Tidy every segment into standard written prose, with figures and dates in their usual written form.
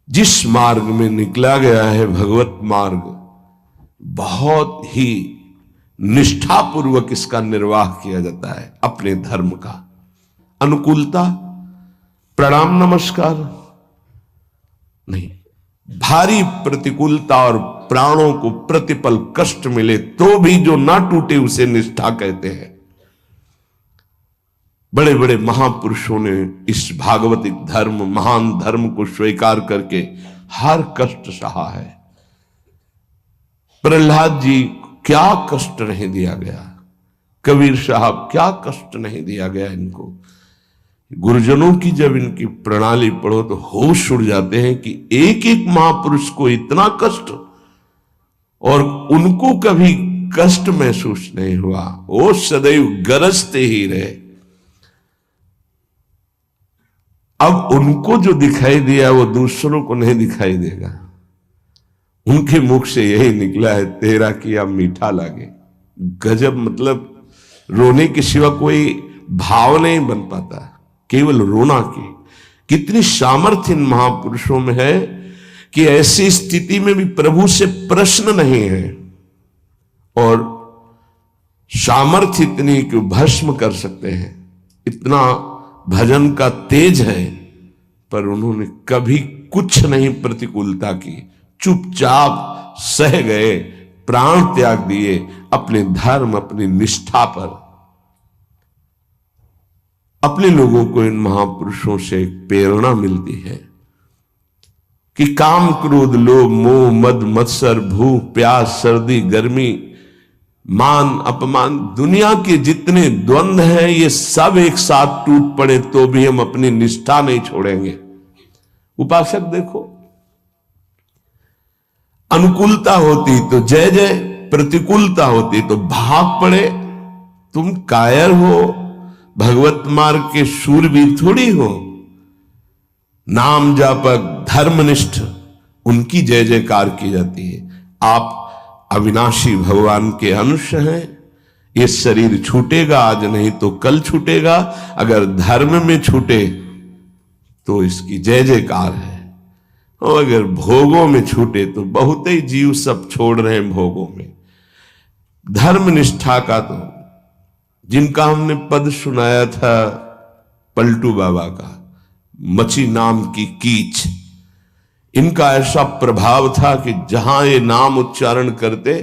जिस मार्ग में निकला गया है भगवत मार्ग, बहुत ही निष्ठापूर्वक इसका निर्वाह किया जाता है। अपने धर्म का अनुकूलता, प्रणाम नमस्कार नहीं, भारी प्रतिकूलता और प्राणों को प्रतिपल कष्ट मिले तो भी जो ना टूटे उसे निष्ठा कहते हैं। बड़े बड़े महापुरुषों ने इस भागवतिक धर्म, महान धर्म को स्वीकार करके हर कष्ट सहा है। प्रहलाद जी क्या कष्ट नहीं दिया गया, कबीर साहब क्या कष्ट नहीं दिया गया इनको। गुरुजनों की जब इनकी प्रणाली पढ़ो तो होश उड़ जाते हैं कि एक एक महापुरुष को इतना कष्ट और उनको कभी कष्ट महसूस नहीं हुआ, वो सदैव गरजते ही रहे। अब उनको जो दिखाई दिया वो दूसरों को नहीं दिखाई देगा। उनके मुख से यही निकला है, तेरा किया मीठा लागे। गजब, मतलब रोने के सिवा कोई भाव नहीं बन पाता, केवल रोना की। कितनी सामर्थ्य इन महापुरुषों में है कि ऐसी स्थिति में भी प्रभु से प्रश्न नहीं है और सामर्थ्य इतनी कि भस्म कर सकते हैं। इतना भजन का तेज है, पर उन्होंने कभी कुछ नहीं प्रतिकूलता की, चुपचाप सह गए, प्राण त्याग दिए अपने धर्म, अपनी निष्ठा पर। अपने लोगों को इन महापुरुषों से एक प्रेरणा मिलती है कि काम, क्रोध, लोभ, मोह, मद, मत्सर, भूख, प्यास, सर्दी, गर्मी, मान, अपमान, दुनिया के जितने द्वंद्व हैं ये सब एक साथ टूट पड़े तो भी हम अपनी निष्ठा नहीं छोड़ेंगे। उपासक देखो, अनुकूलता होती तो जय जय, प्रतिकूलता होती तो भाग पड़े। तुम कायर हो, भगवत मार्ग के शूरवीर थोड़ी हो। नाम जापक, धर्मनिष्ठ, उनकी जय जयकार की जाती है। आप अविनाशी भगवान के अंश हैं। ये शरीर छूटेगा, आज नहीं तो कल छूटेगा। अगर धर्म में छूटे तो इसकी जय जयकार है, और अगर भोगों में छूटे तो बहुत ही जीव सब छोड़ रहे हैं भोगों में। धर्म निष्ठा का तो जिनका हमने पद सुनाया था पलटू बाबा का, मची नाम की कीच, इनका ऐसा प्रभाव था कि जहां ये नाम उच्चारण करते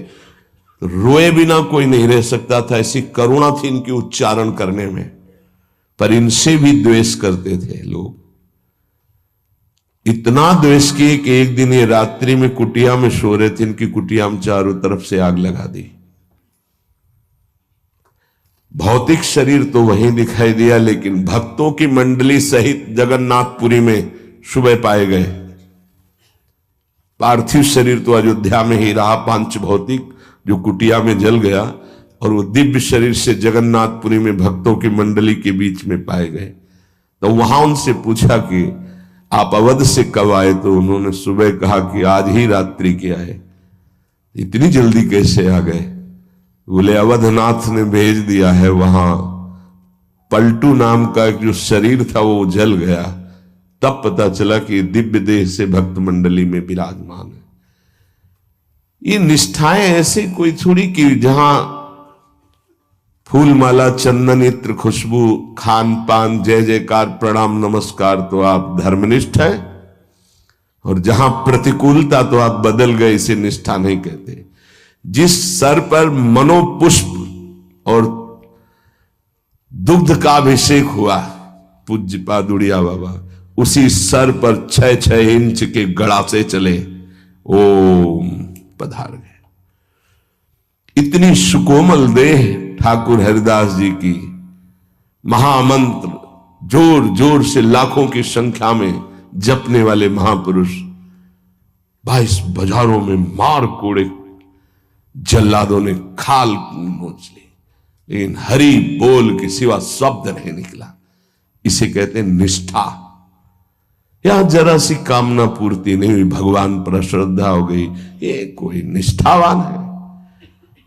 तो रोए बिना कोई नहीं रह सकता था। ऐसी करुणा थी इनकी उच्चारण करने में, पर इनसे भी द्वेष करते थे लोग। इतना द्वेष किए कि एक दिन ये रात्रि में कुटिया में सो रहे थे, इनकी कुटिया में चारों तरफ से आग लगा दी। भौतिक शरीर तो वहीं दिखाई दिया, लेकिन भक्तों की मंडली सहित जगन्नाथपुरी में सुबह पाए गए। पार्थिव शरीर तो अयोध्या में ही रहा, पांच भौतिक जो कुटिया में जल गया, और वो दिव्य शरीर से जगन्नाथपुरी में भक्तों की मंडली के बीच में पाए गए। तो वहां उनसे पूछा कि आप अवध से कब आए, तो उन्होंने सुबह कहा कि आज ही रात्रि के आए। इतनी जल्दी कैसे आ गए? बोले अवधनाथ ने भेज दिया है। वहां पलटू नाम का एक जो शरीर था वो जल गया, तब पता चला कि दिव्य देह से भक्त मंडली में विराजमान है। ये निष्ठाएं ऐसे कोई थोड़ी कि जहां फूल माला, चंदन, इत्र, खुशबू, खान पान, जय जयकार, प्रणाम नमस्कार तो आप धर्मनिष्ठ है, और जहां प्रतिकूलता तो आप बदल गए, इसे निष्ठा नहीं कहते। जिस सर पर मनोपुष्प और दुग्ध का अभिषेक हुआ, पूज्य पादुड़िया बाबा, उसी सर पर 6-6 इंच के गड़ा से चले, ओम पधार गए। इतनी सुकोमल देह ठाकुर हरिदास जी की, महामंत्र जोर जोर से लाखों की संख्या में जपने वाले महापुरुष 22 बाजारों में मार कोड़े जल्लादों ने खाल नोच ली, लेकिन हरि बोल के सिवा शब्द नहीं निकला। इसे कहते हैं निष्ठा। यहां जरा सी कामना पूर्ति नहीं हुई, भगवान पर श्रद्धा हो गई, ये कोई निष्ठावान है?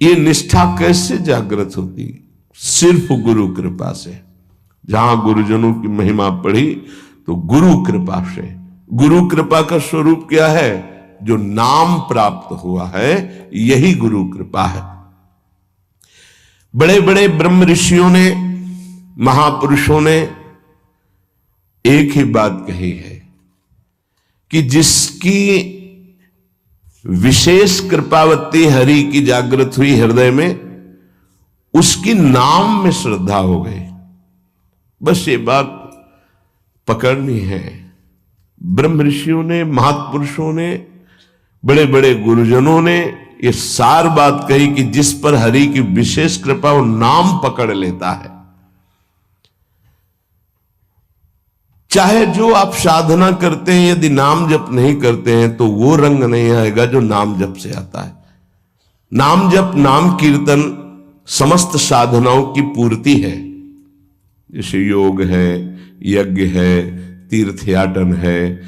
ये निष्ठा कैसे जागृत होती? सिर्फ गुरु कृपा से। जहां गुरुजनों की महिमा पढ़ी तो गुरु कृपा से, गुरु कृपा का स्वरूप क्या है? जो नाम प्राप्त हुआ है यही गुरु कृपा है। बड़े बड़े ब्रह्म ऋषियों ने, महापुरुषों ने एक ही बात कही है कि जिसकी विशेष कृपावती हरि की जागृत हुई हृदय में, उसकी नाम में श्रद्धा हो गई। बस ये बात पकड़नी है। ब्रह्म ऋषियों ने, महापुरुषों ने, बड़े बड़े गुरुजनों ने ये सार बात कही कि जिस पर हरि की विशेष कृपा, वो नाम पकड़ लेता है। चाहे जो आप साधना करते हैं, यदि नाम जप नहीं करते हैं तो वो रंग नहीं आएगा जो नाम जप से आता है। नाम जप, नाम कीर्तन समस्त साधनाओं की पूर्ति है। जैसे योग है, यज्ञ है, तीर्थयाटन है,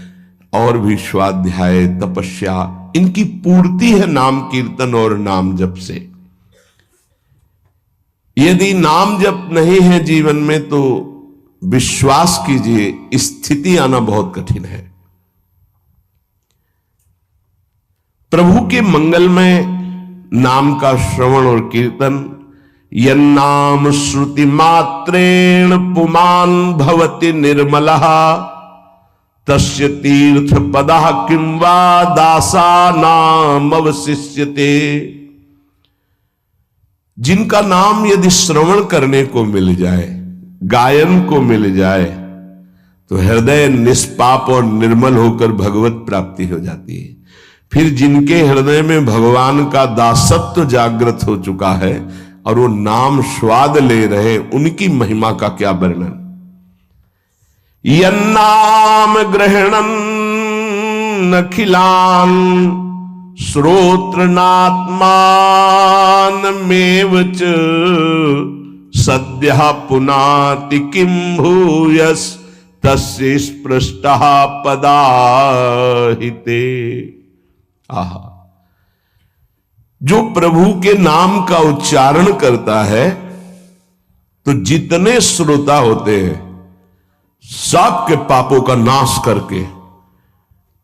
और भी स्वाध्याय, तपस्या, इनकी पूर्ति है नाम कीर्तन और नाम जप से। यदि नाम जप नहीं है जीवन में तो विश्वास कीजिए स्थिति आना बहुत कठिन है। प्रभु के मंगलमय नाम का श्रवण और कीर्तन, यन्नाम श्रुति मात्रेण पुमान भवति निर्मलः तस्य तीर्थ पदः किं वा दासानाम अवशिष्यते। जिनका नाम यदि श्रवण करने को मिल जाए, गायन को मिल जाए, तो हृदय निष्पाप और निर्मल होकर भगवत प्राप्ति हो जाती है। फिर जिनके हृदय में भगवान का दासत्व जागृत हो चुका है और वो नाम स्वाद ले रहे, उनकी महिमा का क्या वर्णन। यन्नाम ग्रहणन् अखिलान् श्रोत्रनात्मानमेव च सद्यः पुनाति किं भूयस् तस्य स्पृष्टः पदाहिते। आहा, जो प्रभु के नाम का उच्चारण करता है तो जितने श्रोता होते हैं सबके पापों का नाश करके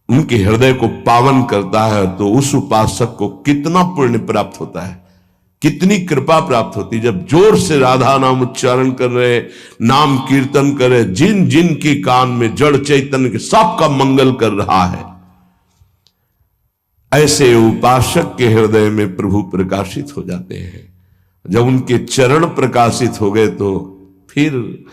उनके हृदय को पावन करता है। तो उस उपासक को कितना पुण्य प्राप्त होता है, कितनी कृपा प्राप्त होती है। जब जोर से राधा नाम उच्चारण कर रहे, नाम कीर्तन कर रहे, जिन जिन के कान में जड़ चैतन्य के सबका मंगल कर रहा है, ऐसे उपासक के हृदय में प्रभु प्रकाशित हो जाते हैं। जब उनके चरण प्रकाशित हो गए तो फिर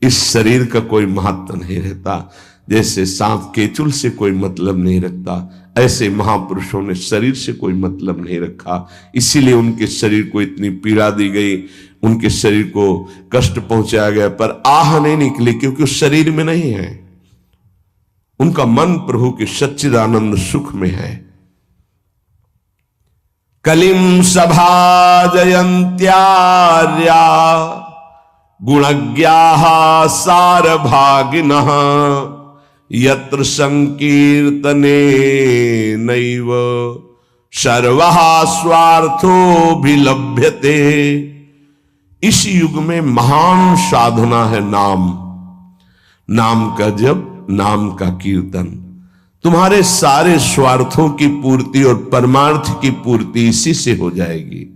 इस शरीर का कोई महत्व नहीं रहता। जैसे सांप केचुल से कोई मतलब नहीं रखता, ऐसे महापुरुषों ने शरीर से कोई मतलब नहीं रखा। इसीलिए उनके शरीर को इतनी पीड़ा दी गई, उनके शरीर को कष्ट पहुंचाया गया, पर आह नहीं निकली क्योंकि उस शरीर में नहीं है। उनका मन प्रभु के सच्चिदानंद सुख में है। कलिम सभा जयंत्यार्या गुणज्ञाः सारभागिनः यत्र संकीर्तने नैव सर्वः स्वार्थोऽभिलभ्यते। इस युग में महान साधना है नाम, नाम का जप, नाम का कीर्तन। तुम्हारे सारे स्वार्थों की पूर्ति और परमार्थ की पूर्ति इसी से हो जाएगी।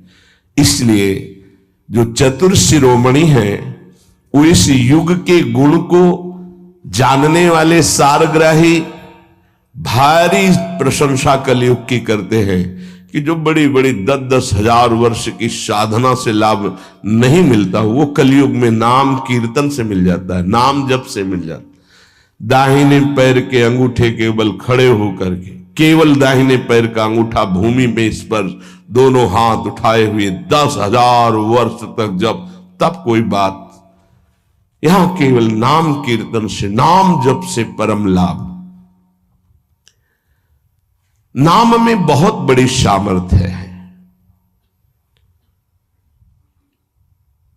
इसलिए जो चतुर शिरोमणि हैं वो इस युग के गुण को जानने वाले सारग्राही भारी प्रशंसा कलयुग की करते हैं कि जो बड़ी बड़ी 10-10 हजार वर्ष की साधना से लाभ नहीं मिलता, वो कलयुग में नाम कीर्तन से मिल जाता है, नाम जप से मिल जाता है। दाहिने पैर के अंगूठे के बल खड़े होकर के, केवल दाहिने पैर का अंगूठा भूमि में स्पर्श, दोनों हाथ उठाए हुए 10,000 वर्ष तक जब, तब कोई बात। यहां केवल नाम कीर्तन से, नाम जप से परम लाभ। नाम में बहुत बड़ी सामर्थ्य है।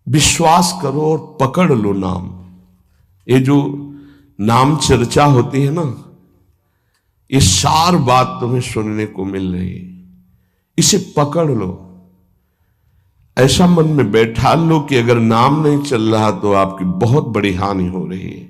विश्वास करो और पकड़ लो नाम। ये जो नाम चर्चा होती है ना, ये सार बात तुम्हें सुनने को मिल रही है, इसे पकड़ लो। ऐसा मन में बैठा लो कि अगर नाम नहीं चल रहा तो आपकी बहुत बड़ी हानि हो रही है।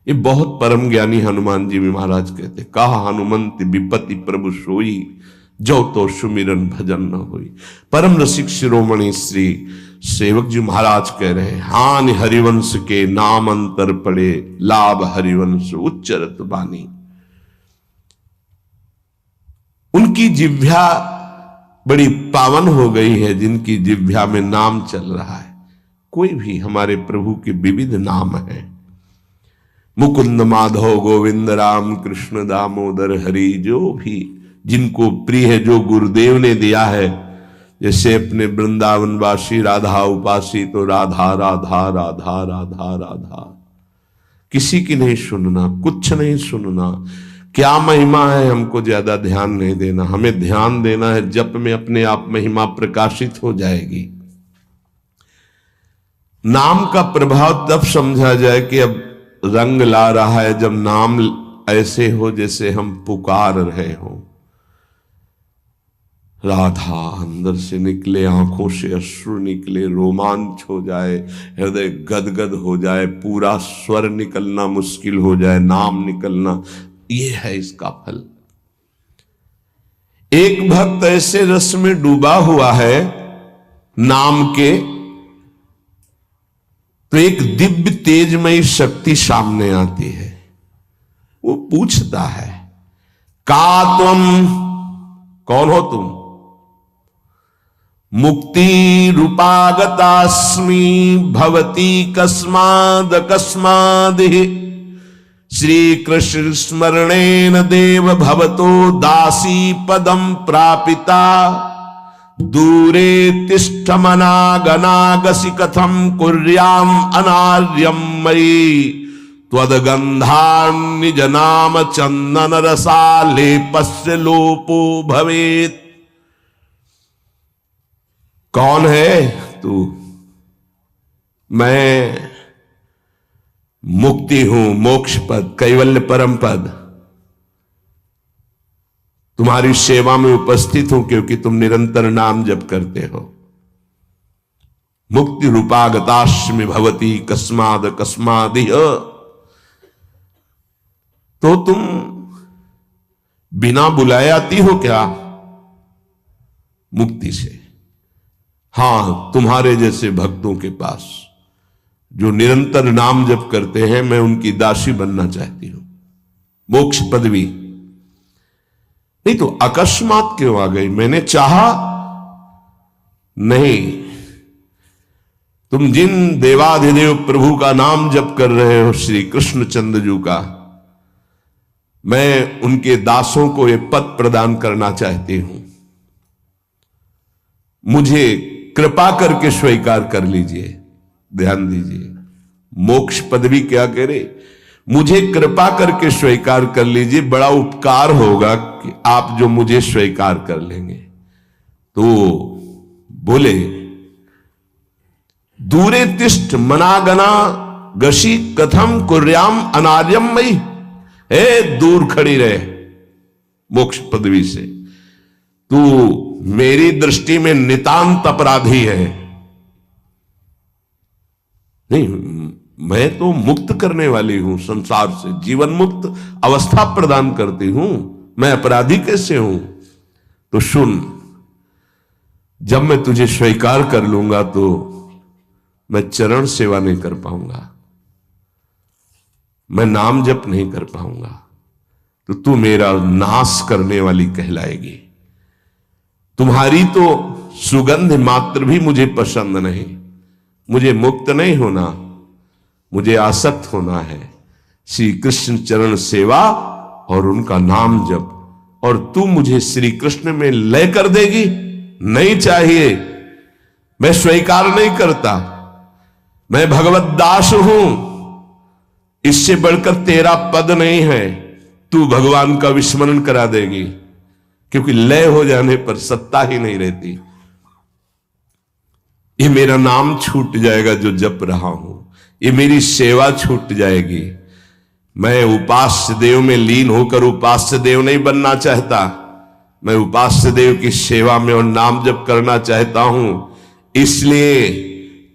ये बहुत परम ज्ञानी हनुमान जी भी महाराज कहते, कहा हनुमंत विपत्ति प्रभु सोई, जो तो सुमिरन भजन न होई। परम रसिक शिरोमणि श्री सेवक जी महाराज कह रहे हैं, हानि हरिवंश के नाम अंतर पड़े, लाभ हरिवंश उच्चरत बानी। उनकी जिह्वा बड़ी पावन हो गई है, जिनकी जिह्वा में नाम चल रहा है। कोई भी हमारे प्रभु के विविध नाम हैं, मुकुंद माधव गोविंद राम कृष्ण दामोदर हरि, जो भी जिनको प्रिय है, जो गुरुदेव ने दिया है। जैसे अपने वृंदावनवासी राधा उपासी, तो राधा राधा राधा राधा राधा, किसी की नहीं सुनना, कुछ नहीं सुनना। क्या महिमा है हमको ज्यादा ध्यान नहीं देना, हमें ध्यान देना है जप में अपने आप महिमा प्रकाशित हो जाएगी। नाम का प्रभाव तब समझा जाए कि अब रंग ला रहा है, जब नाम ऐसे हो जैसे हम पुकार रहे हो। राधा अंदर से निकले, आंखों से अश्रु निकले, रोमांच हो जाए, हृदय गदगद हो जाए, पूरा स्वर निकलना मुश्किल हो जाए, नाम निकलना, ये है इसका फल। एक भक्त ऐसे रस में डूबा हुआ है नाम के, तो एक दिव्य तेजमयी शक्ति सामने आती है। वो पूछता है, का तुम, कौन हो तुम? मुक्ति रूपागतास्मि भवती कस्माद कस्मादिहि, श्री कृष्ण स्मरणेन देव भवतो दासी पदम प्रापिता, दूरे तिष्ठमनागनागसि कथम कुर्याम अनार्यम मयि, त्वदगंधान्निज नाम चंदन रसालेपस्य लोपो भवेत्। कौन है तू? मैं मुक्ति हूं, मोक्ष पद, कैवल्य परम पद। तुम्हारी सेवा में उपस्थित हूं क्योंकि तुम निरंतर नाम जप करते हो। मुक्ति रूपागताश्मि भवती कस्माद कस्मादिह, तो तुम बिना बुलाए आती हो क्या मुक्ति से? हां, तुम्हारे जैसे भक्तों के पास जो निरंतर नाम जप करते हैं, मैं उनकी दासी बनना चाहती हूं, मोक्ष पदवी। नहीं तो अकस्मात क्यों आ गई? मैंने चाहा नहीं। तुम जिन देवाधिदेव प्रभु का नाम जप कर रहे हो, श्री कृष्ण चंद्र का, मैं उनके दासों को यह पद प्रदान करना चाहती हूं। मुझे कृपा करके स्वीकार कर लीजिए। ध्यान दीजिए, मोक्ष पदवी क्या कह रहे? मुझे कृपा करके स्वीकार कर लीजिए, बड़ा उपकार होगा कि आप जो मुझे स्वीकार कर लेंगे। तो बोले, दूरे तिष्ठ मनागना गशी कथम कुर्याम अनार्यम मई, दूर खड़ी रहे मोक्ष पदवी से, तू मेरी दृष्टि में नितांत अपराधी है। नहीं, मैं तो मुक्त करने वाली हूं, संसार से जीवन मुक्त अवस्था प्रदान करती हूं, मैं अपराधी कैसे हूं? तो सुन, जब मैं तुझे स्वीकार कर लूंगा तो मैं चरण सेवा नहीं कर पाऊंगा, मैं नाम जप नहीं कर पाऊंगा, तो तू मेरा नाश करने वाली कहलाएगी। तुम्हारी तो सुगंध मात्र भी मुझे पसंद नहीं। मुझे मुक्त नहीं होना, मुझे आसक्त होना है श्री कृष्ण चरण सेवा और उनका नाम जप। और तू मुझे श्री कृष्ण में लय कर देगी? नहीं चाहिए, मैं स्वीकार नहीं करता। मैं भगवत दास हूं, इससे बढ़कर तेरा पद नहीं है। तू भगवान का विस्मरण करा देगी, क्योंकि लय हो जाने पर सत्ता ही नहीं रहती। ये मेरा नाम छूट जाएगा जो जप रहा हूं, ये मेरी सेवा छूट जाएगी। मैं उपास्य देव में लीन होकर उपास्य देव नहीं बनना चाहता, मैं उपास्य देव की सेवा में और नाम जप करना चाहता हूं। इसलिए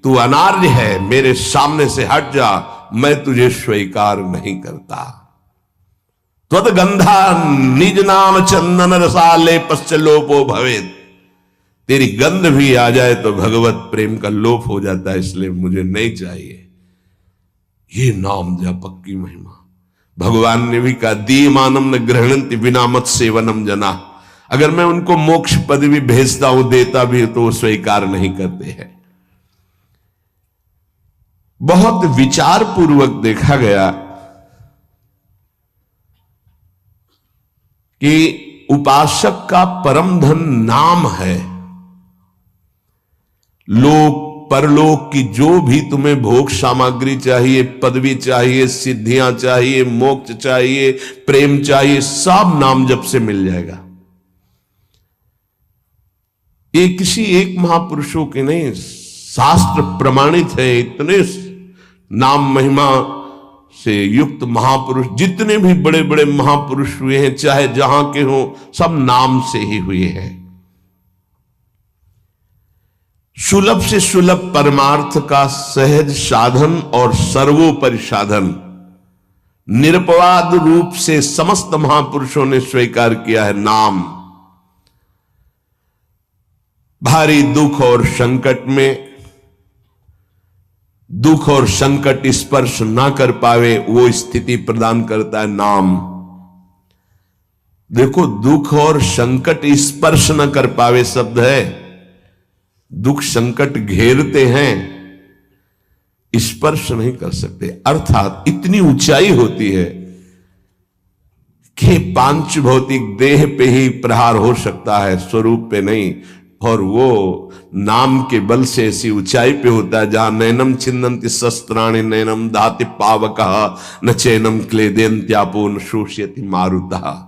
तू अनार्य है, मेरे सामने से हट जा, मैं तुझे स्वीकार नहीं करता। त्वत गंधा निज नाम चंदन रसाले पश्चलोपो भवेत। तेरी गंध भी आ जाए तो भगवत प्रेम का लोप हो जाता है, इसलिए मुझे नहीं चाहिए। ये नाम जापक की महिमा। भगवान ने भी कहा दीयमानम न ग्रहणंति बिना मत सेवनम जना। अगर मैं उनको मोक्ष पदवी भेजता हूं, देता भी तो वो स्वीकार नहीं करते हैं। बहुत विचार पूर्वक देखा गया कि उपासक का परम धन नाम है। लोक परलोक की जो भी तुम्हें भोग सामग्री चाहिए, पदवी चाहिए, सिद्धियां चाहिए, मोक्ष चाहिए, प्रेम चाहिए, सब नाम जप से मिल जाएगा। ये किसी एक महापुरुषों के नहीं, शास्त्र प्रमाणित है। इतने नाम महिमा से युक्त महापुरुष, जितने भी बड़े बड़े महापुरुष हुए हैं, चाहे जहां के हो, सब नाम से ही हुए हैं। सुलभ से सुलभ परमार्थ का सहज साधन और सर्वोपरि साधन निरपवाद रूप से समस्त महापुरुषों ने स्वीकार किया है नाम। भारी दुख और संकट में, दुख और संकट स्पर्श ना कर पावे वो स्थिति प्रदान करता है नाम। देखो, दुख और संकट स्पर्श न कर पावे शब्द है। दुख संकट घेरते हैं, स्पर्श नहीं कर सकते। अर्थात इतनी ऊंचाई होती है कि पांच भौतिक देह पे ही प्रहार हो सकता है, स्वरूप पे नहीं। और वो नाम के बल से ऐसी ऊंचाई पे होता है जहां नैनम छिन्नन्ति शस्त्राणि नैनम दाति पावकः न चैनम क्लेदयन्त्यापो न शोष्यति मारुतः।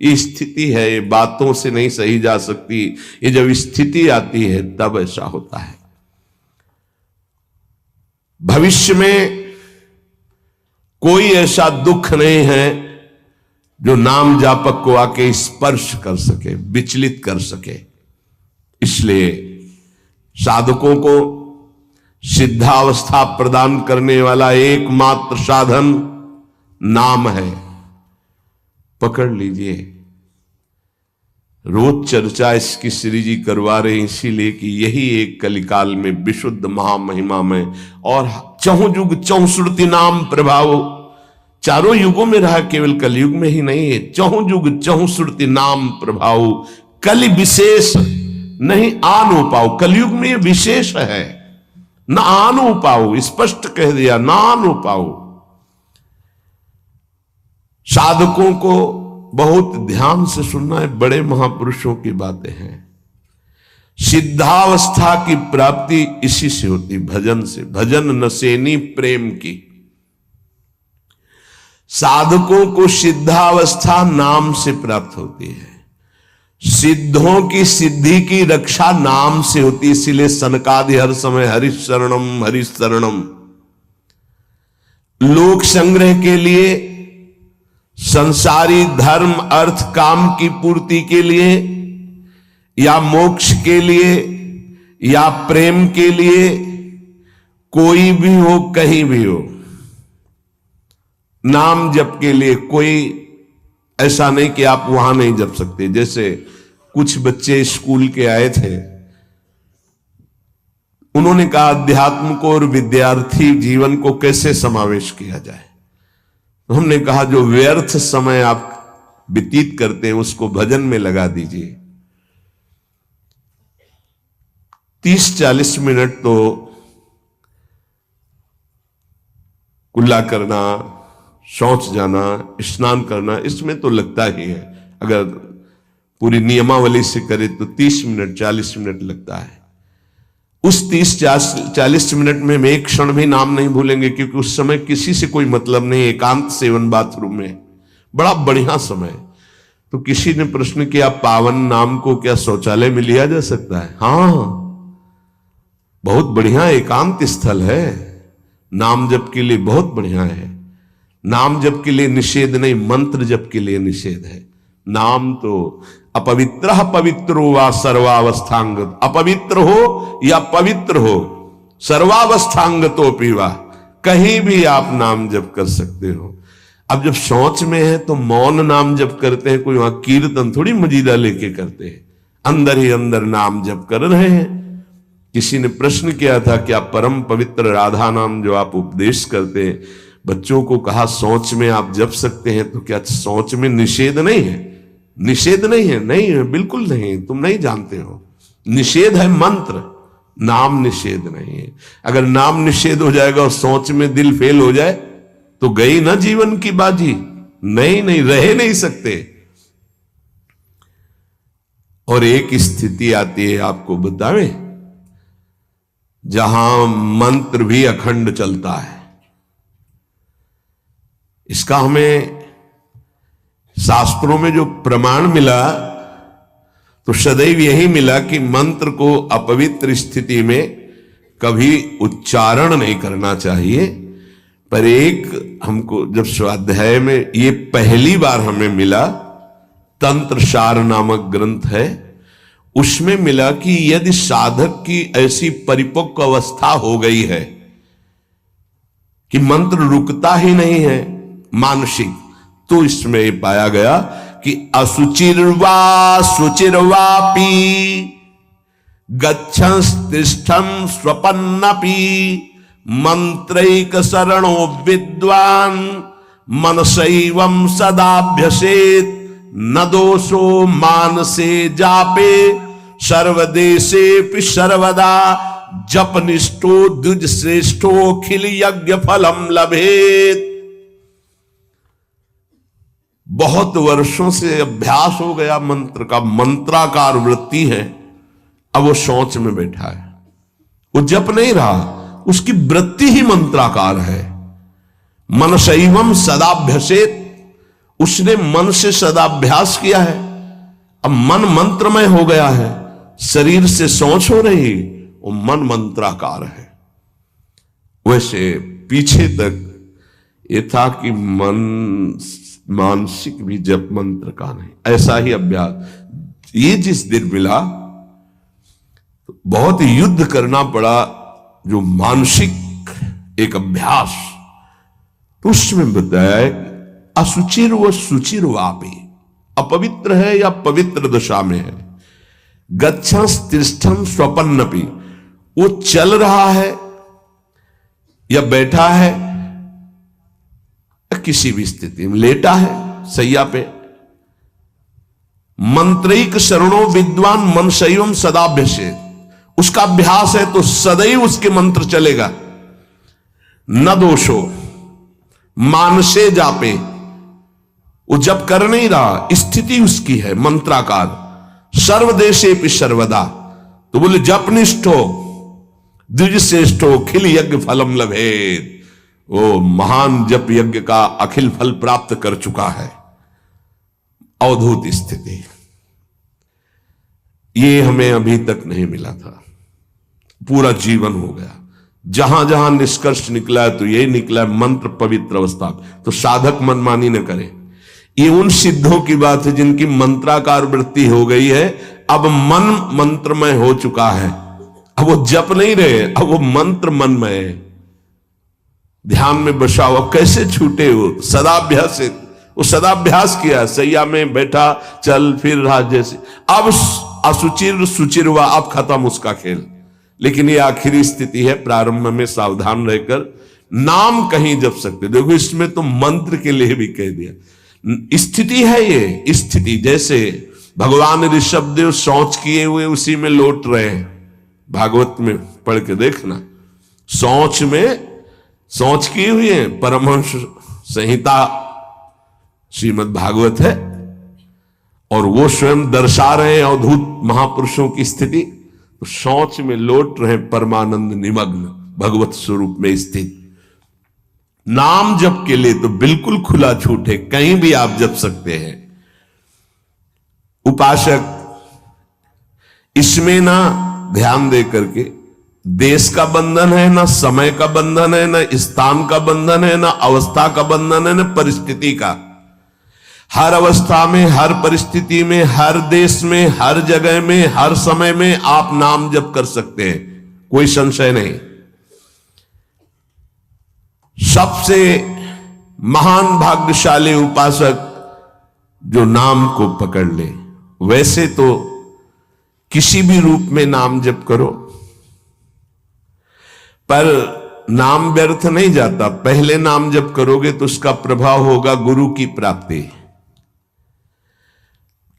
ये स्थिति है, ये बातों से नहीं सही जा सकती। ये जब स्थिति आती है तब ऐसा होता है। भविष्य में कोई ऐसा दुख नहीं है जो नाम जापक को आके स्पर्श कर सके, विचलित कर सके। इसलिए साधकों को सिद्धावस्था प्रदान करने वाला एकमात्र साधन नाम है। पकड़ लीजिए। रोज चर्चा इसकी श्री जी करवा रहे हैं, इसीलिए कि यही एक कलिकाल में विशुद्ध महामहिमा में और चहुं युग चहुश्रुति नाम प्रभाव, चारों युगों में रहा, केवल कलयुग में ही नहीं है। चहुं युग चहुश्रुति नाम प्रभाव, कलि विशेष नहीं आनो पाओ। कलयुग में ये विशेष है, न आनो पाओ, स्पष्ट कह दिया, ना आनो पाओ। साधकों को बहुत ध्यान से सुनना है, बड़े महापुरुषों की बातें हैं। सिद्धावस्था की प्राप्ति इसी से होती, भजन से। भजन नसेनी प्रेम की। साधकों को सिद्धावस्था नाम से प्राप्त होती है। सिद्धों की सिद्धि की रक्षा नाम से होती, इसीलिए सनकादि हर समय हरिश शरणम हरिश शरणम। लोक संग्रह के लिए, संसारी धर्म अर्थ काम की पूर्ति के लिए, या मोक्ष के लिए, या प्रेम के लिए, कोई भी हो, कहीं भी हो, नाम जप के लिए कोई ऐसा नहीं कि आप वहां नहीं जप सकते। जैसे कुछ बच्चे स्कूल के आए थे, उन्होंने कहा अध्यात्म को और विद्यार्थी जीवन को कैसे समावेश किया जाए। हमने कहा जो व्यर्थ समय आप व्यतीत करते हैं उसको भजन में लगा दीजिए। 30-40 मिनट तो कुल्ला करना, शौच जाना, स्नान करना, इसमें तो लगता ही है। अगर पूरी नियमावली से करे तो 30 मिनट 40 मिनट लगता है। उस 30-40 मिनट में हम एक क्षण भी नाम नहीं भूलेंगे, क्योंकि उस समय किसी से कोई मतलब नहीं। एकांत सेवन बाथरूम में, बड़ा बढ़िया समय। तो किसी ने प्रश्न किया पावन नाम को क्या शौचालय में लिया जा सकता है? हाँ, बहुत बढ़िया एकांत स्थल है, नाम जप के लिए बहुत बढ़िया है। नाम जप के लिए निषेध नहीं, मंत्र जप के लिए निषेध है। नाम तो अपवित्र पवित्रो वा सर्वावस्थांग, अपवित्र हो या पवित्र हो, सर्वावस्थांग तो पीवा, कहीं भी आप नाम जप कर सकते हो। अब जब शौच में है तो मौन नाम जप करते हैं, कोई वहां कीर्तन थोड़ी मजीदा लेके करते हैं, अंदर ही अंदर नाम जप कर रहे हैं। किसी ने प्रश्न किया था कि आप परम पवित्र राधा नाम जो आप उपदेश करते हैं, बच्चों को कहा शौच में आप जप सकते हैं, तो क्या शौच में निषेध नहीं है? निषेध नहीं है, नहीं है, बिल्कुल नहीं, तुम नहीं जानते हो। निषेध है मंत्र, नाम निषेध नहीं है। अगर नाम निषेध हो जाएगा और शौच में दिल फेल हो जाए तो गई ना जीवन की बाजी। नहीं नहीं, रह नहीं सकते। और एक स्थिति आती है, आपको बतावे, जहां मंत्र भी अखंड चलता है। इसका हमें शास्त्रों में जो प्रमाण मिला तो सदैव यही मिला कि मंत्र को अपवित्र स्थिति में कभी उच्चारण नहीं करना चाहिए। पर एक हमको जब स्वाध्याय में ये पहली बार हमें मिला, तंत्र सार नामक ग्रंथ है, उसमें मिला कि यदि साधक की ऐसी परिपक्व अवस्था हो गई है कि मंत्र रुकता ही नहीं है मानसिक, तो इसमें पाया गया कि असुचिर्वा शुचिर्वापी गच्छंस्तिष्ठं स्वपन्नपि मंत्रैक शरणो विद्वान मनसैवं सदाभ्यसेत न दोषो मानसे जापे सर्वदेशेपि सर्वदा जपनिष्ठो द्विज श्रेष्ठो खिल यज्ञ फलम लभेत। बहुत वर्षों से अभ्यास हो गया मंत्र का, मंत्राकार वृत्ति है, अब वो शौच में बैठा है, वो जप नहीं रहा, उसकी वृत्ति ही मंत्राकार है। मनसैवं सदाभ्यसेत, उसने मन से सदाभ्यास किया है, अब मन मंत्रमय हो गया है, शरीर से शौच हो रही, वो मन मंत्राकार है। वैसे पीछे तक ये था कि मन मानसिक भी जप मंत्र का नहीं, ऐसा ही अभ्यास। ये जिस दिन मिला तो बहुत युद्ध करना पड़ा, जो मानसिक एक अभ्यास, तो उसमें बताया है असुचिर व सुचिर वापी, अपवित्र है या पवित्र दशा में है, गच्छंस तिष्ठं स्वपन्नपि, वो चल रहा है या बैठा है, किसी भी स्थिति में लेटा है सैया पे, मंत्रैक शरणो विद्वान मनसैवं सदाभ्यसेत, उसका अभ्यास है तो सदैव उसके मंत्र चलेगा। न दोषो मानसे जापे, वो जब कर नहीं रहा, स्थिति उसकी है मंत्राकार, सर्वदेशेपि सर्वदा, तो बोले जपनिष्ठो द्विज श्रेष्ठो खिल यज्ञ फलम लभेत, वो महान जप यज्ञ का अखिल फल प्राप्त कर चुका है। अवधूत स्थिति, ये हमें अभी तक नहीं मिला था, पूरा जीवन हो गया। जहां जहां निष्कर्ष निकला है तो यही निकला है, मंत्र पवित्र अवस्था। तो साधक मनमानी न करे। ये उन सिद्धों की बात है जिनकी मंत्राकार वृत्ति हो गई है, अब मन मंत्रमय हो चुका है, अब वो जप नहीं रहे, अब वो मंत्र मनमय है, ध्यान में बसा हुआ। कैसे छूटे वो? सदाभ्यास, वो सदाभ्यास किया, सैया में बैठा चल फिर रहा जैसे। अब असुचिर सुचिर हुआ, अब खत्म उसका खेल। लेकिन ये आखिरी स्थिति है, प्रारंभ में सावधान रहकर नाम कहीं जप सकते। देखो इसमें तो मंत्र के लिए भी कह दिया, स्थिति है ये स्थिति। जैसे भगवान ऋषभदेव शौच किए हुए उसी में लौट रहे हैं, भागवत में पढ़ के देखना, शौच किए हुए हैं। परमहंस संहिता श्रीमद् भागवत है, और वो स्वयं दर्शा रहे हैं अवधूत महापुरुषों की स्थिति, तो शौच में लौट रहे परमानंद निमग्न भगवत स्वरूप में स्थित। नाम जप के लिए तो बिल्कुल खुला छूट है, कहीं भी आप जप सकते हैं। उपासक इसमें ना ध्यान दे करके, देश का बंधन है, ना समय का बंधन है, ना स्थान का बंधन है, ना अवस्था का बंधन है, ना परिस्थिति का। हर अवस्था में, हर परिस्थिति में, हर देश में, हर जगह में, हर समय में आप नाम जप कर सकते हैं, कोई संशय नहीं। सबसे महान भाग्यशाली उपासक जो नाम को पकड़ ले। वैसे तो किसी भी रूप में नाम जप करो, पर नाम व्यर्थ नहीं जाता। पहले नाम जप करोगे तो उसका प्रभाव होगा गुरु की प्राप्ति।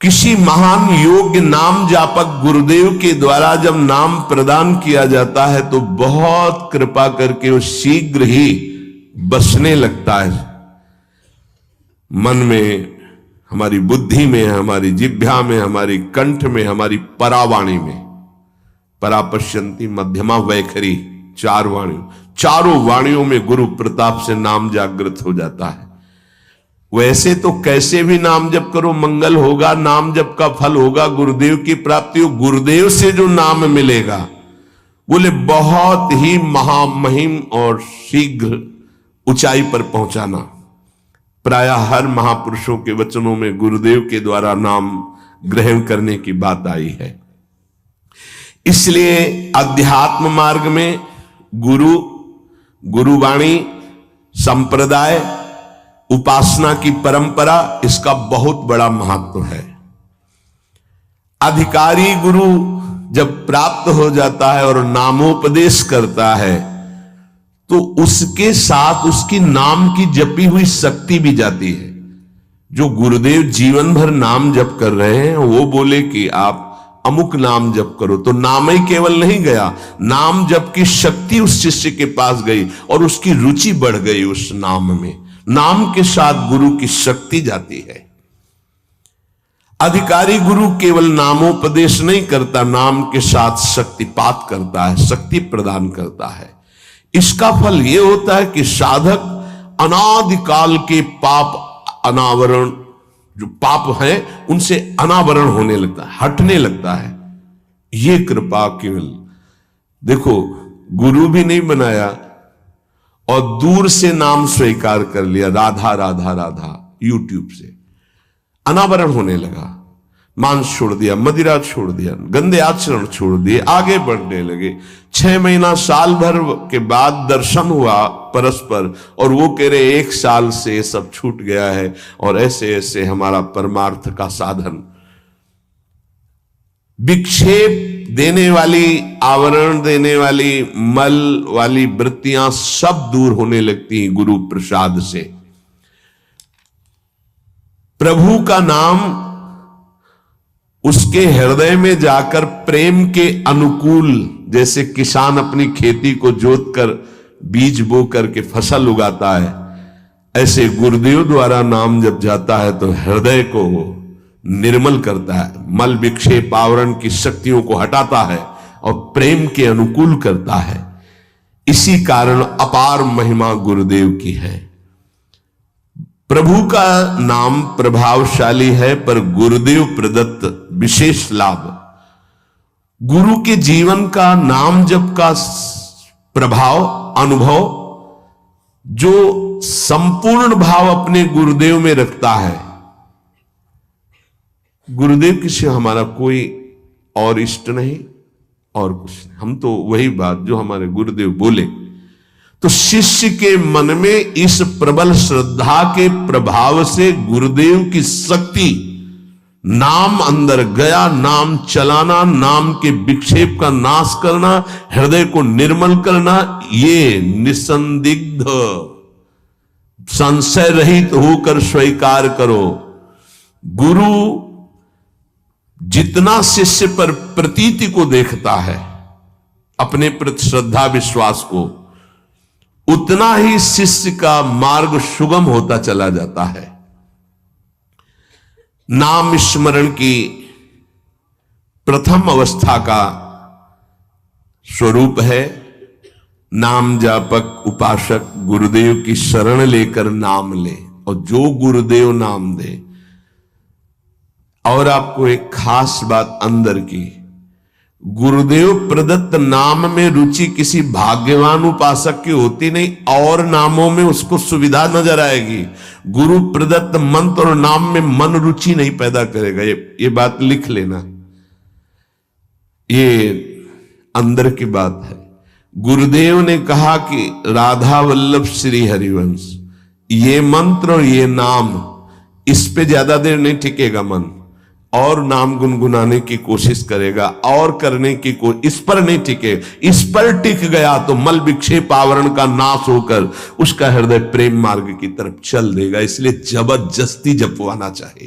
किसी महान योग्य नाम जापक गुरुदेव के द्वारा जब नाम प्रदान किया जाता है तो बहुत कृपा करके वो शीघ्र ही बसने लगता है मन में, हमारी बुद्धि में, हमारी जिह्वा में, हमारी कंठ में, हमारी परावाणी में। परापश्यंती मध्यमा वैखरी, चारों वाणियों में गुरु प्रताप से नाम जागृत हो जाता है। वैसे तो कैसे भी नाम जप करो मंगल होगा, नाम जप का फल होगा, गुरुदेव की प्राप्ति हो। गुरुदेव से जो नाम मिलेगा बोले बहुत ही महामहिम और शीघ्र ऊंचाई पर पहुंचाना। प्रायः हर महापुरुषों के वचनों में गुरुदेव के द्वारा नाम ग्रहण करने की बात आई है। इसलिए अध्यात्म मार्ग में गुरुवाणी, संप्रदाय, उपासना की परंपरा, इसका बहुत बड़ा महत्व है। अधिकारी गुरु जब प्राप्त हो जाता है और नामोपदेश करता है तो उसके साथ उसकी नाम की जपी हुई शक्ति भी जाती है। जो गुरुदेव जीवन भर नाम जप कर रहे हैं वो बोले कि आप अमुक नाम जप करो, तो नाम ही केवल नहीं गया, नाम जप की शक्ति उस शिष्य के पास गई और उसकी रुचि बढ़ गई उस नाम में। नाम के साथ गुरु की शक्ति जाती है। अधिकारी गुरु केवल नामोपदेश नहीं करता, नाम के साथ शक्तिपात करता है, शक्ति प्रदान करता है। इसका फल यह होता है कि साधक अनादिकाल के पाप अनावरण, जो पाप है उनसे अनावरण होने लगता है, हटने लगता है। ये कृपा केवल देखो, गुरु भी नहीं बनाया और दूर से नाम स्वीकार कर लिया, राधा राधा राधा, यूट्यूब से अनावरण होने लगा। मांस छोड़ दिया, मदिरा छोड़ दिया, गंदे आचरण छोड़ दिए, आगे बढ़ने लगे। 6 महीना साल भर के बाद दर्शन हुआ परस्पर और वो कह रहे 1 साल से सब छूट गया है और ऐसे ऐसे हमारा परमार्थ का साधन। विक्षेप देने वाली, आवरण देने वाली, मल वाली वृत्तियां सब दूर होने लगती हैं गुरु प्रसाद से। प्रभु का नाम उसके हृदय में जाकर प्रेम के अनुकूल, जैसे किसान अपनी खेती को जोत कर बीज बो करके फसल उगाता है, ऐसे गुरुदेव द्वारा नाम जब जाता है तो हृदय को निर्मल करता है, मल विक्षेप आवरण की शक्तियों को हटाता है और प्रेम के अनुकूल करता है। इसी कारण अपार महिमा गुरुदेव की है। प्रभु का नाम प्रभावशाली है, पर गुरुदेव प्रदत्त विशेष लाभ। गुरु के जीवन का नाम जप का प्रभाव, अनुभव, जो संपूर्ण भाव अपने गुरुदेव में रखता है। गुरुदेव की से हमारा कोई और इष्ट नहीं और कुछ नहीं, हम तो वही बात जो हमारे गुरुदेव बोले। तो शिष्य के मन में इस प्रबल श्रद्धा के प्रभाव से गुरुदेव की शक्ति, नाम अंदर गया, नाम चलाना, नाम के विक्षेप का नाश करना, हृदय को निर्मल करना, ये निसंदिग्ध संशय रहित होकर स्वीकार करो। गुरु जितना शिष्य पर प्रतीति को देखता है, अपने प्रति श्रद्धा विश्वास को, उतना ही शिष्य का मार्ग सुगम होता चला जाता है। नाम स्मरण की प्रथम अवस्था का स्वरूप है नाम जापक उपासक गुरुदेव की शरण लेकर नाम ले, और जो गुरुदेव नाम दे। और आपको एक खास बात अंदर की, गुरुदेव प्रदत्त नाम में रुचि किसी भाग्यवान उपासक की होती नहीं, और नामों में उसको सुविधा नजर आएगी। गुरु प्रदत्त मंत्र और नाम में मन रुचि नहीं पैदा करेगा। ये बात लिख लेना, ये अंदर की बात है। गुरुदेव ने कहा कि राधा वल्लभ श्री हरिवंश, ये मंत्र और ये नाम, इस पे ज्यादा देर नहीं टिकेगा मन, और नाम गुनगुनाने की कोशिश करेगा और करने की इस पर नहीं टिके। इस पर टिक गया तो मल विक्षेप आवरण का नाश होकर उसका हृदय प्रेम मार्ग की तरफ चल देगा। इसलिए जबरदस्ती जपवाना चाहिए।